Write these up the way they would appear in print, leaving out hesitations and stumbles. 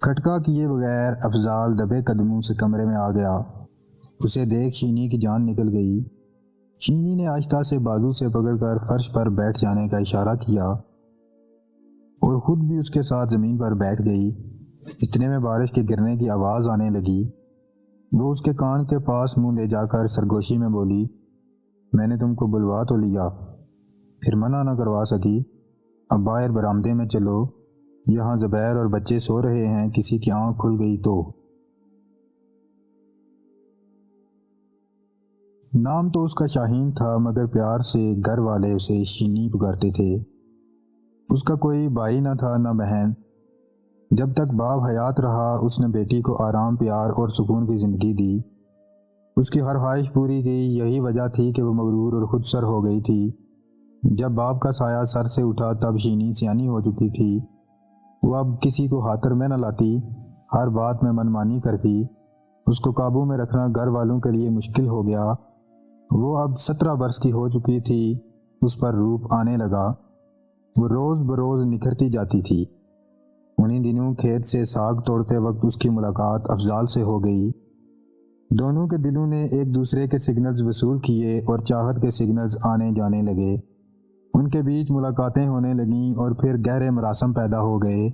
کھٹکا کیے بغیر افضال دبے قدموں سے کمرے میں آ گیا۔ اسے دیکھ شینی کی جان نکل گئی۔ شینی نے آہستہ سے بازو سے پکڑ کر فرش پر بیٹھ جانے کا اشارہ کیا اور خود بھی اس کے ساتھ زمین پر بیٹھ گئی۔ اتنے میں بارش کے گرنے کی آواز آنے لگی۔ وہ اس کے کان کے پاس منہ لے جا کر سرگوشی میں بولی، میں نے تم کو بلوا تو لیا، پھر منع نہ کروا سکی۔ اب باہر برآمدے میں چلو، یہاں زبیر اور بچے سو رہے ہیں، کسی کی آنکھ کھل گئی تو۔ نام تو اس کا شاہین تھا، مگر پیار سے گھر والے اسے شینی پکارتے تھے۔ اس کا کوئی بھائی نہ تھا نہ بہن۔ جب تک باپ حیات رہا اس نے بیٹی کو آرام، پیار اور سکون کی زندگی دی۔ اس کی ہر خواہش پوری کی، یہی وجہ تھی کہ وہ مغرور اور خود سر ہو گئی تھی۔ جب باپ کا سایہ سر سے اٹھا تب شینی سیانی ہو چکی تھی۔ وہ اب کسی کو خاطر میں نہ لاتی، ہر بات میں منمانی کرتی۔ اس کو قابو میں رکھنا گھر والوں کے لیے مشکل ہو گیا۔ وہ اب 17 برس کی ہو چکی تھی۔ اس پر روپ آنے لگا۔ وہ روز بروز نکھرتی جاتی تھی۔ انہی دنوں کھیت سے ساگ توڑتے وقت اس کی ملاقات افضال سے ہو گئی۔ دونوں کے دلوں نے ایک دوسرے کے سگنلز وصول کیے اور چاہت کے سگنلز آنے جانے لگے۔ ان کے بیچ ملاقاتیں ہونے لگیں اور پھر گہرے مراسم پیدا ہو گئے۔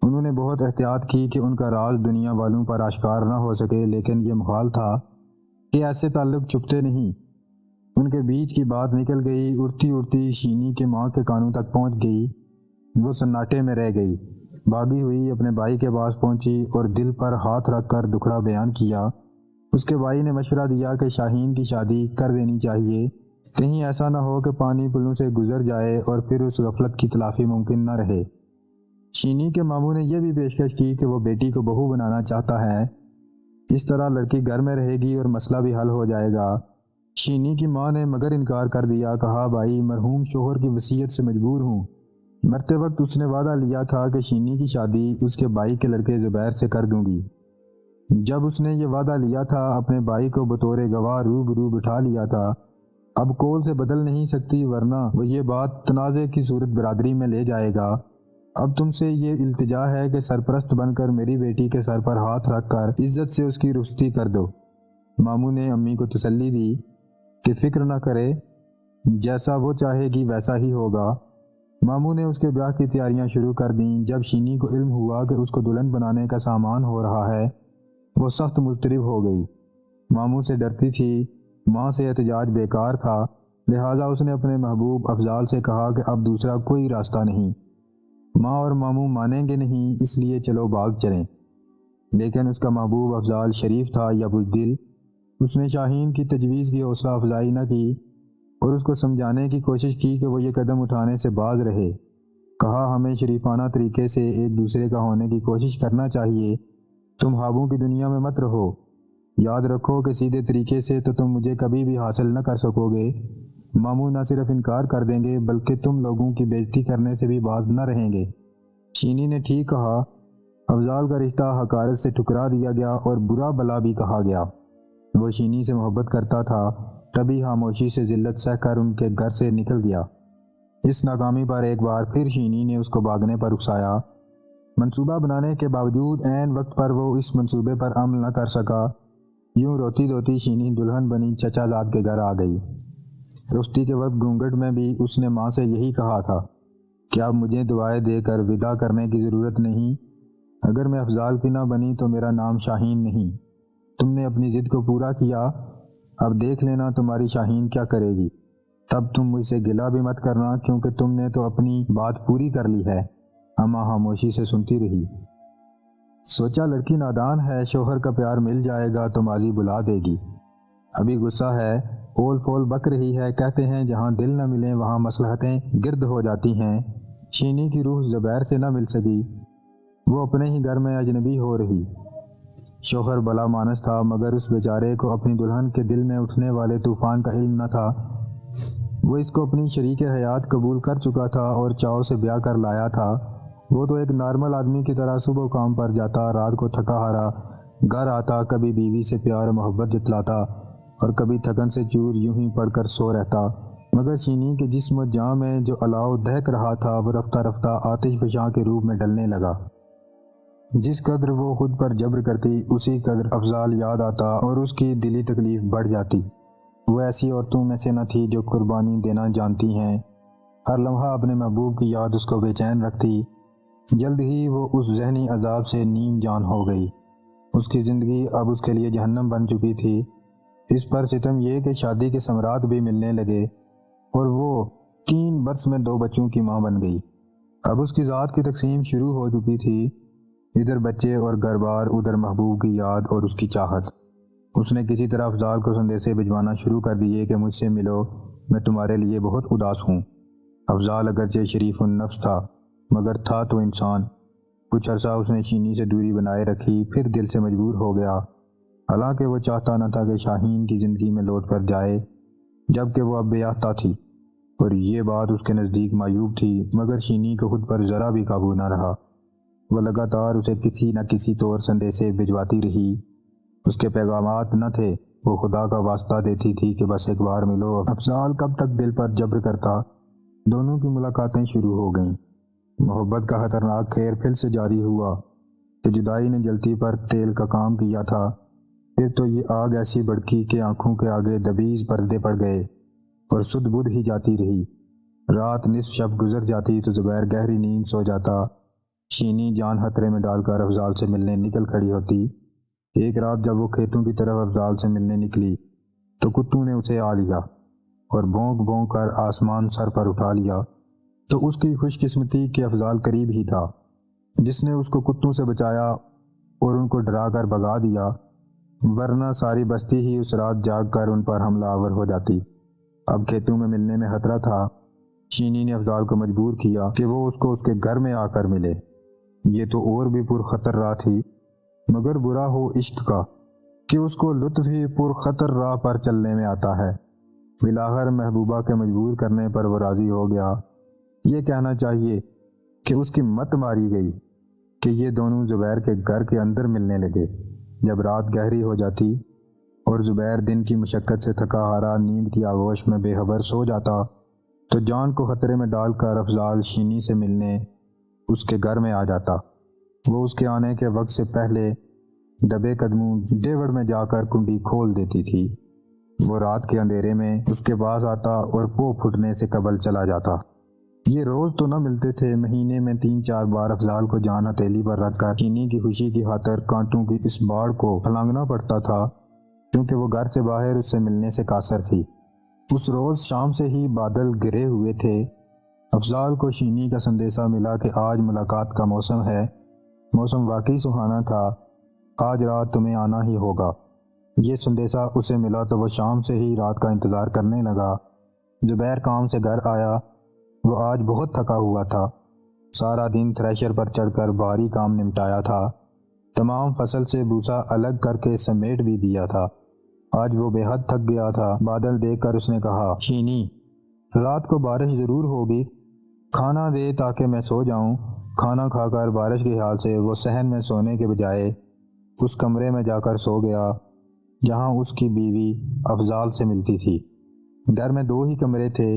انہوں نے بہت احتیاط کی کہ ان کا راز دنیا والوں پر آشکار نہ ہو سکے، لیکن یہ محال تھا کہ ایسے تعلق چھپتے نہیں۔ ان کے بیچ کی بات نکل گئی، اڑتی اڑتی شینی کے ماں کے کانوں تک پہنچ گئی۔ وہ سناٹے میں رہ گئی، بھاگی ہوئی اپنے بھائی کے پاس پہنچی اور دل پر ہاتھ رکھ کر دکھڑا بیان کیا۔ اس کے بھائی نے مشورہ دیا کہ شاہین کی شادی کر دینی چاہیے، کہیں ایسا نہ ہو کہ پانی پلوں سے گزر جائے اور پھر اس غفلت کی تلافی ممکن نہ رہے۔ شینی کے ماموں نے یہ بھی پیشکش کی کہ وہ بیٹی کو بہو بنانا چاہتا ہے، اس طرح لڑکی گھر میں رہے گی اور مسئلہ بھی حل ہو جائے گا۔ شینی کی ماں نے مگر انکار کر دیا، کہا بھائی مرحوم شوہر کی وصیت سے مجبور ہوں۔ مرتے وقت اس نے وعدہ لیا تھا کہ شینی کی شادی اس کے بھائی کے لڑکے زبیر سے کر دوں گی۔ جب اس نے یہ وعدہ لیا تھا اپنے بھائی کو بطور گواہ روبرو بٹھا لیا تھا۔ اب قول سے بدل نہیں سکتی، ورنہ وہ یہ بات تنازع کی صورت برادری میں لے جائے گا۔ اب تم سے یہ التجا ہے کہ سرپرست بن کر میری بیٹی کے سر پر ہاتھ رکھ کر عزت سے اس کی رخصتی کر دو۔ ماموں نے امی کو تسلی دی کہ فکر نہ کرے، جیسا وہ چاہے گی ویسا ہی ہوگا۔ ماموں نے اس کے بیاہ کی تیاریاں شروع کر دیں۔ جب شینی کو علم ہوا کہ اس کو دلہن بنانے کا سامان ہو رہا ہے، وہ سخت مضطرب ہو گئی۔ ماموں سے ڈرتی تھی، ماں سے احتجاج بیکار تھا، لہٰذا اس نے اپنے محبوب افضال سے کہا کہ اب دوسرا کوئی راستہ نہیں۔ ماں اور ماموں مانیں گے نہیں، اس لیے چلو بھاگ چلیں۔ لیکن اس کا محبوب افضال شریف تھا یا بزدل۔ اس نے شاہین کی تجویز کی حوصلہ افزائی نہ کی اور اس کو سمجھانے کی کوشش کی کہ وہ یہ قدم اٹھانے سے باز رہے۔ کہا ہمیں شریفانہ طریقے سے ایک دوسرے کا ہونے کی کوشش کرنا چاہیے، تم خوابوں کی دنیا میں مت رہو۔ یاد رکھو کہ سیدھے طریقے سے تو تم مجھے کبھی بھی حاصل نہ کر سکو گے۔ ماموں نہ صرف انکار کر دیں گے بلکہ تم لوگوں کی بے عزتی کرنے سے بھی باز نہ رہیں گے۔ شینی نے ٹھیک کہا۔ افضال کا رشتہ حقارت سے ٹھکرا دیا گیا اور برا بلا بھی کہا گیا۔ وہ شینی سے محبت کرتا تھا، تبھی خاموشی سے ذلت سہ کر ان کے گھر سے نکل گیا۔ اس ناکامی پر ایک بار پھر شینی نے اس کو بھاگنے پر اکسایا۔ منصوبہ بنانے کے باوجود عین وقت پر وہ اس منصوبے پر عمل نہ کر سکا۔ یوں روتی روتی شینی دلہن بنی چچا زاد کے گھر آ گئی۔ رخصتی کے وقت گھونگھٹ میں بھی اس نے ماں سے یہی کہا تھا کہ اب مجھے دعائیں دے کر وداع کرنے کی ضرورت نہیں۔ اگر میں افضال کی نہ بنی تو میرا نام شاہین نہیں۔ تم نے اپنی ضد کو پورا کیا، اب دیکھ لینا تمہاری شاہین کیا کرے گی۔ تب تم مجھ سے گلہ بھی مت کرنا، کیونکہ تم نے تو اپنی بات پوری کر لی ہے۔ اماں خاموشی سے سنتی رہی۔ سوچا لڑکی نادان ہے، شوہر کا پیار مل جائے گا تو ماضی بلا دے گی۔ ابھی غصہ ہے، اول فول بک رہی ہے، کہتے ہیں جہاں دل نہ ملیں وہاں مصلحتیں گرد ہو جاتی ہیں۔ شینی کی روح زبیر سے نہ مل سکی، وہ اپنے ہی گھر میں اجنبی ہو رہی۔ شوہر بلا مانس تھا، مگر اس بیچارے کو اپنی دلہن کے دل میں اٹھنے والے طوفان کا علم نہ تھا۔ وہ اس کو اپنی شریک حیات قبول کر چکا تھا اور چاؤ سے بیاہ کر لایا تھا۔ وہ تو ایک نارمل آدمی کی طرح صبح کام پر جاتا، رات کو تھکا ہارا گھر آتا، کبھی بیوی سے پیار و محبت جتلاتا اور کبھی تھکن سے چور یوں ہی پڑ کر سو رہتا۔ مگر شینی کے جسم و جاں میں جو الاؤ دہک رہا تھا وہ رفتہ رفتہ آتش فشاں کے روپ میں ڈلنے لگا۔ جس قدر وہ خود پر جبر کرتی اسی قدر افضال یاد آتا اور اس کی دلی تکلیف بڑھ جاتی۔ وہ ایسی عورتوں میں سے نہ تھی جو قربانی دینا جانتی ہیں۔ ہر لمحہ اپنے محبوب کی یاد اس کو بے چین رکھتی۔ جلد ہی وہ اس ذہنی عذاب سے نیم جان ہو گئی۔ اس کی زندگی اب اس کے لیے جہنم بن چکی تھی۔ اس پر ستم یہ کہ شادی کے ثمرات بھی ملنے لگے اور وہ 3 برس میں 2 بچوں کی ماں بن گئی۔ اب اس کی ذات کی تقسیم شروع ہو چکی تھی، ادھر بچے اور گھر بار، ادھر محبوب کی یاد اور اس کی چاہت۔ اس نے کسی طرح افضال کو سندیسے بھجوانا شروع کر دیے کہ مجھ سے ملو، میں تمہارے لیے بہت اداس ہوں۔ افضال اگرچہ شریف النفس تھا مگر تھا تو انسان۔ کچھ عرصہ اس نے شینی سے دوری بنائے رکھی، پھر دل سے مجبور ہو گیا، حالانکہ وہ چاہتا نہ تھا کہ شاہین کی زندگی میں لوٹ کر جائے، جبکہ وہ اب بیاہتا تھی اور یہ بات اس کے نزدیک معیوب تھی، مگر شینی کو خود پر ذرا بھی قابو نہ رہا۔ وہ لگاتار اسے کسی نہ کسی طور سندیسے بھجواتی رہی۔ اس کے پیغامات نہ تھے، وہ خدا کا واسطہ دیتی تھی کہ بس ایک بار ملو۔ افضال کب تک دل پر جبر کرتا؟ دونوں کی ملاقاتیں شروع ہو گئیں۔ محبت کا خطرناک کھیل پھر سے جاری ہوا کہ جدائی نے جلتی پر تیل کا کام کیا تھا۔ پھر تو یہ آگ ایسی بھڑکی کہ آنکھوں کے آگے دبیز پردے پڑ گئے اور سدھ بدھ ہی جاتی رہی۔ رات نصف شب گزر جاتی تو زبیر گہری نیند سو جاتا۔ شینی جان خطرے میں ڈال کر افضال سے ملنے نکل کھڑی ہوتی۔ ایک رات جب وہ کھیتوں کی طرف افضال سے ملنے نکلی تو کتوں نے اسے آ لیا اور بھونک بھونک کر آسمان سر پر اٹھا لیا۔ تو اس کی خوش قسمتی کہ افضال قریب ہی تھا، جس نے اس کو کتوں سے بچایا اور ان کو ڈرا کر بھگا دیا، ورنہ ساری بستی ہی اس رات جاگ کر ان پر حملہ آور ہو جاتی۔ اب کھیتوں میں ملنے میں خطرہ تھا۔ شینی نے افضال کو مجبور کیا کہ وہ اس کو اس کے گھر میں آ کر ملے۔ یہ تو اور بھی پرخطر راہ تھی، مگر برا ہو عشق کا کہ اس کو لطف ہی پرخطر راہ پر چلنے میں آتا ہے۔ بالآخر محبوبہ کے مجبور کرنے پر وہ راضی ہو گیا۔ یہ کہنا چاہیے کہ اس کی مت ماری گئی کہ یہ دونوں زبیر کے گھر کے اندر ملنے لگے۔ جب رات گہری ہو جاتی اور زبیر دن کی مشقت سے تھکا ہارا نیند کی آغوش میں بے خبر سو جاتا تو جان کو خطرے میں ڈال کر افضال شینی سے ملنے اس کے گھر میں آ جاتا۔ وہ اس کے آنے کے وقت سے پہلے دبے قدموں ڈیوڑ میں جا کر کنڈی کھول دیتی تھی۔ وہ رات کے اندھیرے میں اس کے پاس آتا اور پو پھٹنے سے قبل چلا جاتا۔ یہ روز تو نہ ملتے تھے، مہینے میں 3-4 بار افضال کو جان ہتھیلی پر رکھ کر چینی کی خوشی کی خاطر کانٹوں کی اس باڑ کو پھلانگنا پڑتا تھا، کیونکہ وہ گھر سے باہر اس سے ملنے سے قاصر تھی۔ اس روز شام سے ہی بادل گرے ہوئے تھے۔ افضال کو شینی کا سندیسہ ملا کہ آج ملاقات کا موسم ہے۔ موسم واقعی سہانا تھا، آج رات تمہیں آنا ہی ہوگا۔ یہ سندیسہ اسے ملا تو وہ شام سے ہی رات کا انتظار کرنے لگا۔ زبیر کام سے گھر آیا۔ وہ آج بہت تھکا ہوا تھا، سارا دن تھریشر پر چڑھ کر بھاری کام نمٹایا تھا، تمام فصل سے بھوسا الگ کر کے سمیٹ بھی دیا تھا۔ آج وہ بے حد تھک گیا تھا۔ بادل دیکھ کر اس نے کہا، شینی، رات کو بارش ضرور ہوگی، کھانا دے تاکہ میں سو جاؤں۔ کھانا کھا کر بارش کے خیال سے وہ صحن میں سونے کے بجائے اس کمرے میں جا کر سو گیا جہاں اس کی بیوی افضال سے ملتی تھی۔ گھر میں 2 ہی کمرے تھے،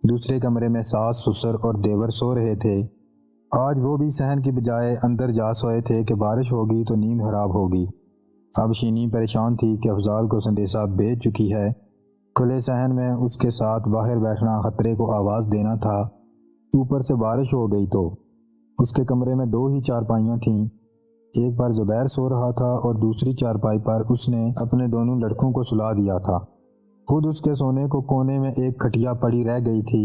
دوسرے کمرے میں ساس، سسر اور دیور سو رہے تھے۔ آج وہ بھی صحن کی بجائے اندر جا سوئے تھے کہ بارش ہوگی تو نیند خراب ہوگی۔ اب شینی پریشان تھی کہ افضال کو سندیسہ بھیج چکی ہے۔ کھلے صحن میں اس کے ساتھ باہر بیٹھنا خطرے کو آواز دینا تھا، اوپر سے بارش ہو گئی تو۔ اس کے کمرے میں 2 ہی چارپائیاں تھیں، ایک پر زبیر سو رہا تھا اور دوسری چارپائی پر اس نے اپنے دونوں لڑکوں کو سلا دیا تھا۔ خود اس کے سونے کو کونے میں ایک کھٹیا پڑی رہ گئی تھی۔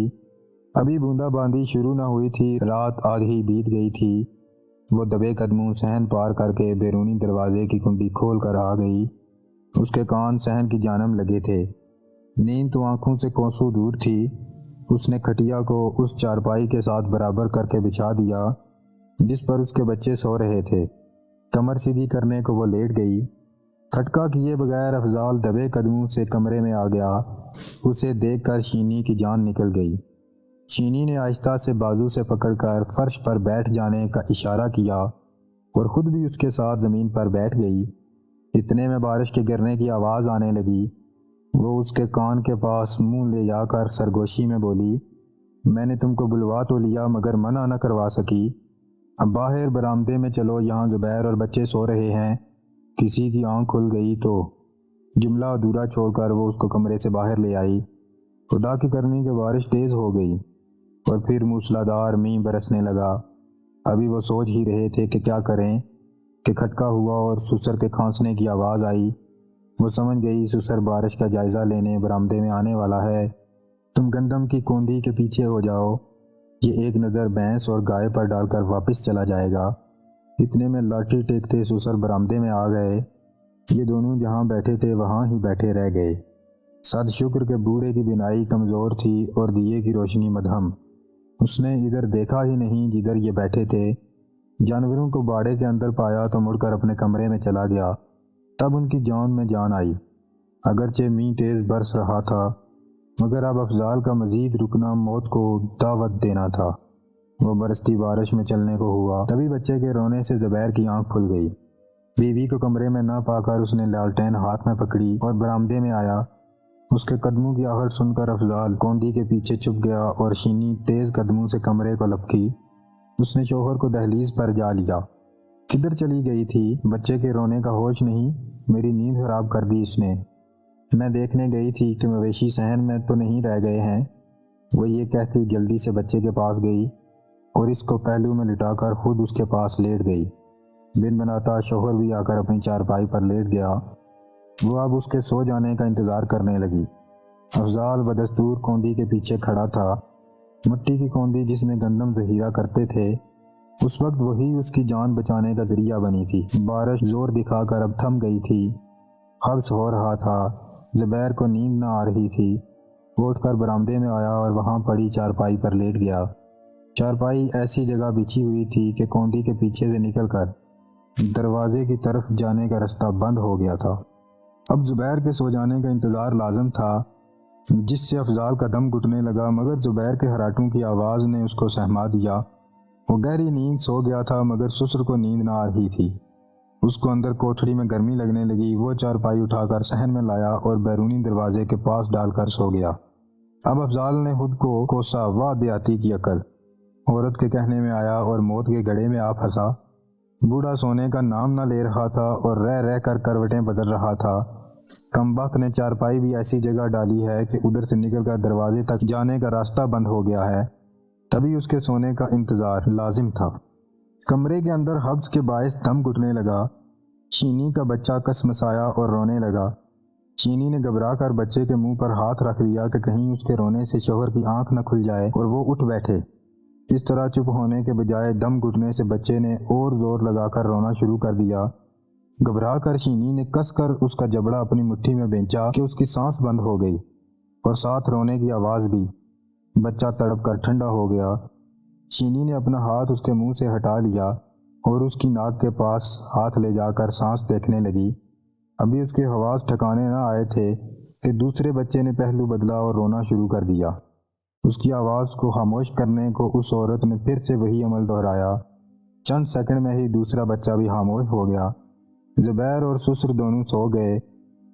ابھی بوندا باندی شروع نہ ہوئی تھی، رات آدھی بیت گئی تھی۔ وہ دبے قدموں صحن پار کر کے بیرونی دروازے کی کنڈی کھول کر آ گئی۔ اس کے کان صحن کی جانب لگے تھے، نیند تو آنکھوں سے کوسوں دور تھی۔ اس نے کھٹیا کو اس چارپائی کے ساتھ برابر کر کے بچھا دیا جس پر اس کے بچے سو رہے تھے۔ کمر سیدھی کرنے کو وہ لیٹ گئی۔ کھٹکا کیے بغیر افضال دبے قدموں سے کمرے میں آ گیا۔ اسے دیکھ کر شینی کی جان نکل گئی۔ شینی نے آہستہ سے بازو سے پکڑ کر فرش پر بیٹھ جانے کا اشارہ کیا اور خود بھی اس کے ساتھ زمین پر بیٹھ گئی۔ اتنے میں بارش کے گرنے کی آواز آنے لگی۔ وہ اس کے کان کے پاس منہ لے جا کر سرگوشی میں بولی، میں نے تم کو بلوا تو لیا مگر منع نہ کروا سکی۔ اب باہر برآمدے میں چلو، یہاں زبیر اور بچے سو رہے ہیں۔ کسی کی آنکھ کھل گئی تو جملہ ادھورا چھوڑ کر وہ اس کو کمرے سے باہر لے آئی۔ خدا کی کرنی کہ بارش تیز ہو گئی اور پھر موسلادھار مینہ برسنے لگا۔ ابھی وہ سوچ ہی رہے تھے کہ کیا کریں کہ کھٹکا ہوا اور سسر کے کھانسنے کی آواز آئی۔ وہ سمجھ گئی سسر بارش کا جائزہ لینے برآمدے میں آنے والا ہے۔ تم گندم کی کوندی کے پیچھے ہو جاؤ، یہ ایک نظر بھینس اور گائے پر ڈال کر واپس چلا جائے گا۔ اتنے میں لاٹھی ٹیکتے سسر برآمدے میں آ گئے۔ یہ دونوں جہاں بیٹھے تھے وہاں ہی بیٹھے رہ گئے۔ صد شکر کہ بوڑھے کی بینائی کمزور تھی اور دیے کی روشنی مدھم۔ اس نے ادھر دیکھا ہی نہیں جدھر یہ بیٹھے تھے۔ جانوروں کو باڑے کے اندر پایا تو مڑ کر اپنے کمرے میں چلا گیا۔ تب ان کی جان میں جان آئی۔ اگرچہ مینہ تیز برس رہا تھا مگر اب افضال کا مزید رکنا موت کو دعوت دینا تھا۔ وہ برستی بارش میں چلنے کو ہوا۔ تبھی بچے کے رونے سے زبیر کی آنکھ کھل گئی۔ بیوی کو کمرے میں نہ پا کر اس نے لالٹین ہاتھ میں پکڑی اور برآمدے میں آیا۔ اس کے قدموں کی آہٹ سن کر افضال کوندی کے پیچھے چھپ گیا اور شینی تیز قدموں سے کمرے کو لپکی۔ اس نے شوہر کو دہلیز پر جا لیا۔ کدھر چلی گئی تھی؟ بچے کے رونے کا ہوش نہیں؟ میری نیند خراب کر دی اس نے۔ میں دیکھنے گئی تھی کہ مویشی صحن میں تو نہیں رہ گئے ہیں۔ وہ یہ کہتی جلدی سے بچے کے پاس گئی اور اس کو پہلو میں لٹا کر خود اس کے پاس لیٹ گئی۔ بن بناتا شوہر بھی آ کر اپنی چارپائی پر لیٹ گیا۔ وہ اب اس کے سو جانے کا انتظار کرنے لگی۔ افضال بدستور کوندی کے پیچھے کھڑا تھا۔ مٹی کی کوندی جس میں گندم ذخیرہ کرتے تھے، اس وقت وہی اس کی جان بچانے کا ذریعہ بنی تھی۔ بارش زور دکھا کر اب تھم گئی تھی۔ حبس ہو رہا تھا۔ زبیر کو نیند نہ آ رہی تھی۔ وہ اٹھ کر برآمدے میں آیا اور وہاں پڑی چارپائی پر لیٹ گیا۔ چارپائی ایسی جگہ بچھی ہوئی تھی کہ کوندی کے پیچھے سے نکل کر دروازے کی طرف جانے کا رستہ بند ہو گیا تھا۔ اب زبیر کے سو جانے کا انتظار لازم تھا، جس سے افضال کا دم گھٹنے لگا، مگر زبیر کے ہراٹوں کی آواز نے اس کو سہما دیا۔ وہ گہری نیند سو گیا تھا مگر سسر کو نیند نہ آ رہی تھی۔ اس کو اندر کوٹھڑی میں گرمی لگنے لگی۔ وہ چارپائی اٹھا کر صحن میں لایا اور بیرونی دروازے کے پاس ڈال کر سو گیا۔ اب افضال نے خود کو کوسا، واہ دیہاتی کی عقل! عورت کے کہنے میں آیا اور موت کے گڑھے میں آ پھنسا۔ بوڑھا سونے کا نام نہ لے رہا تھا اور رہ رہ کر کروٹیں بدل رہا تھا۔ کمبخت نے چارپائی بھی ایسی جگہ ڈالی ہے کہ ادھر سے نکل کر دروازے تک جانے کا راستہ بند ہو گیا ہے۔ تبھی اس کے سونے کا انتظار لازم تھا۔ کمرے کے اندر حبس کے باعث دم گھٹنے لگا۔ چینی کا بچہ کسمسایا اور رونے لگا۔ چینی نے گھبرا کر بچے کے منہ پر ہاتھ رکھ دیا کہ کہیں اس کے رونے سے شوہر کی آنکھ نہ کھل جائے اور وہ اٹھ بیٹھے۔ اس طرح چپ ہونے کے بجائے دم گھٹنے سے بچے نے اور زور لگا کر رونا شروع کر دیا۔ گھبرا کر چینی نے کس کر اس کا جبڑا اپنی مٹھی میں بینچا کہ اس کی سانس بند ہو گئی اور ساتھ رونے کی آواز بھی۔ بچہ تڑپ کر ٹھنڈا ہو گیا۔ چینی نے اپنا ہاتھ اس کے منہ سے ہٹا لیا اور اس کی ناک کے پاس ہاتھ لے جا کر سانس دیکھنے لگی۔ ابھی اس کے حواس ٹھکانے نہ آئے تھے کہ دوسرے بچے نے پہلو بدلا اور رونا شروع کر دیا۔ اس کی آواز کو خاموش کرنے کو اس عورت نے پھر سے وہی عمل دہرایا۔ چند سیکنڈ میں ہی دوسرا بچہ بھی خاموش ہو گیا۔ زبیر اور سسر دونوں سو گئے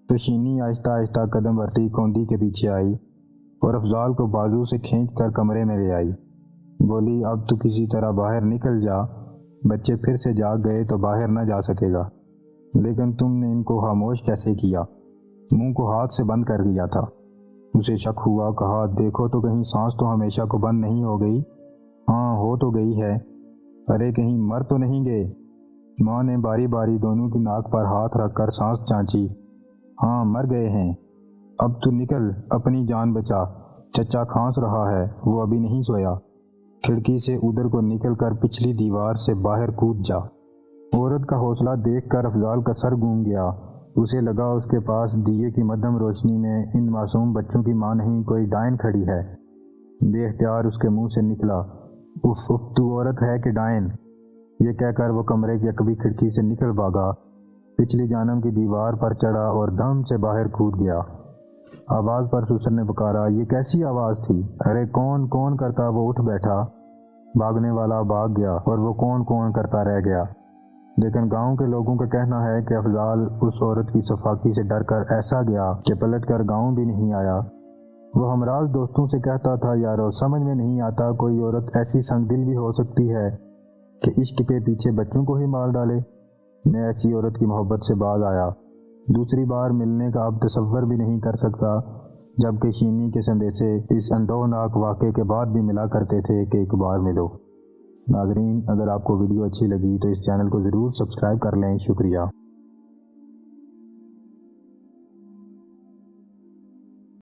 تو چینی آہستہ آہستہ قدم برتی کوندی کے پیچھے آئی اور افضال کو بازو سے کھینچ کر کمرے میں لے آئی۔ بولی، اب تو کسی طرح باہر نکل جا۔ بچے پھر سے جاگ گئے تو باہر نہ جا سکے گا، لیکن تم نے ان کو خاموش کیسے کیا؟ منہ کو ہاتھ سے بند کر دیا تھا۔ اسے شک ہوا، کہا، دیکھو تو کہیں سانس تو ہمیشہ کو بند نہیں ہو گئی؟ ہاں، ہو تو گئی ہے۔ ارے کہیں مر تو نہیں گئے؟ ماں نے باری باری دونوں کی ناک پر ہاتھ رکھ کر سانس چانچی۔ ہاں، مر گئے ہیں۔ اب تو نکل، اپنی جان بچا۔ چچا کھانس رہا ہے، وہ ابھی نہیں سویا۔ کھڑکی سے ادھر کو نکل کر پچھلی دیوار سے باہر کود جا۔ عورت کا حوصلہ دیکھ کر افضال کا سر گھوم گیا۔ اسے لگا اس کے پاس دیے کی مدھم روشنی میں ان معصوم بچوں کی ماں نہیں کوئی ڈائن کھڑی ہے۔ بے اختیار اس کے منہ سے نکلا، اف اف، تو عورت ہے کہ ڈائن؟ یہ کہہ کر وہ کمرے کی عقبی کھڑکی سے نکل بھاگا، پچھلی جانب کی دیوار پر چڑھا اور دم سے باہر کود گیا۔ آواز پر سسر نے پکارا، یہ کیسی آواز تھی؟ ارے کون کون کرتا؟ وہ اٹھ بیٹھا۔ بھاگنے والا بھاگ گیا اور وہ کون کون کرتا رہ گیا۔ لیکن گاؤں کے لوگوں کا کہنا ہے کہ افضال اس عورت کی صفاقی سے ڈر کر ایسا گیا کہ پلٹ کر گاؤں بھی نہیں آیا۔ وہ ہمراز دوستوں سے کہتا تھا، یارو سمجھ میں نہیں آتا کوئی عورت ایسی سنگ دل بھی ہو سکتی ہے کہ عشق کے پیچھے بچوں کو ہی مار ڈالے۔ میں ایسی عورت کی محبت سے باز آیا۔ دوسری بار ملنے کا اب تصور بھی نہیں کر سکتا، جبکہ شینی کے سندیسے اس اندوہناک واقعے کے بعد بھی ملا کرتے تھے کہ ایک بار ملو۔ ناظرین، اگر آپ کو ویڈیو اچھی لگی تو اس چینل کو ضرور سبسکرائب کر لیں۔ شکریہ۔